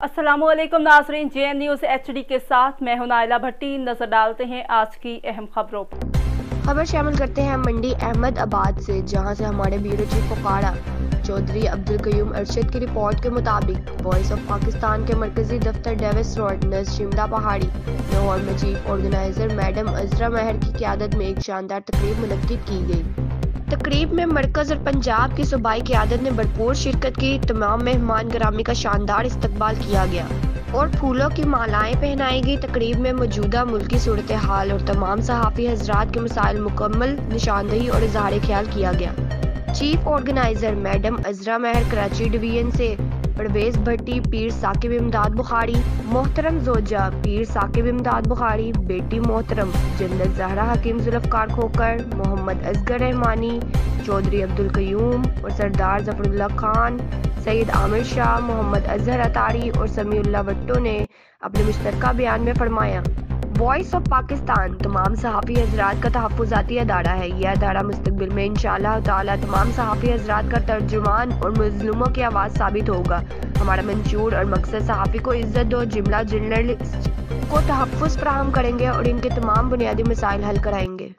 अस्सलामु अलैकुम नाज़रीन, JN न्यूज़ HD के साथ मैं हूं नाइला भट्टी। नजर डालते हैं आज की अहम खबरों पर। खबर शामिल करते हैं मंडी अहमदाबाद से, जहां से हमारे ब्यूरो चीफ फकाड़ा चौधरी अब्दुल कयूम अरशद की रिपोर्ट के मुताबिक वॉइस ऑफ पाकिस्तान के मरकजी दफ्तर डेविस रोड नज़ शिमला पहाड़ी लाहौर में चीफ ऑर्गेनाइजर मैडम अजरा महर की क़यादत में एक शानदार तकरीब मुनक्किद की गई। तकरीब में मरकज और पंजाब की सूबाई क़यादत ने भरपूर शिरकत की। तमाम मेहमान ग्रामी का शानदार इस्तकबाल किया गया और फूलों की मालाएं पहनाई गई। तकरीब में मौजूदा मुल्की सूरत हाल और तमाम सहाफ़ी हजरात के मसाइल मुकम्मल निशानदही और इजहार ख्याल किया गया। चीफ ऑर्गेनाइजर मैडम अजरा महर कराची डिवीजन से, परवेज भट्टी पीर साकिब इमदाद बुखारी, मोहतरम जोजा पीर साकिब इमदाद बुखारी, बेटी मोहतरम जन्नत ज़हरा हकीम जुल्फ़कार खोकर, मोहम्मद असगर रहमानी, चौधरी अब्दुल कयूम और सरदार जफरुल्लाह खान, सैयद आमिर शाह, मोहम्मद अजहर अतारी और समीउल्लाह भट्टो ने अपने मुश्तरका बयान में फरमाया, वॉइस ऑफ पाकिस्तान तमाम सहाफ़ी हजरात का तहफ़्फ़ुज़ाती अदारा है। यह अदारा मुस्तक़बिल में इंशाअल्लाह ताला तमाम सहाफ़ी हजरात का तर्जुमान और मज़लूमों की आवाज़ साबित होगा। हमारा मंशूर और मकसद सहाफ़ी को इज़्ज़त और जिमला जर्नलिस्ट को तहफ़्फ़ुज़ फ़राहम करेंगे और इनके तमाम बुनियादी मसाइल हल कराएंगे।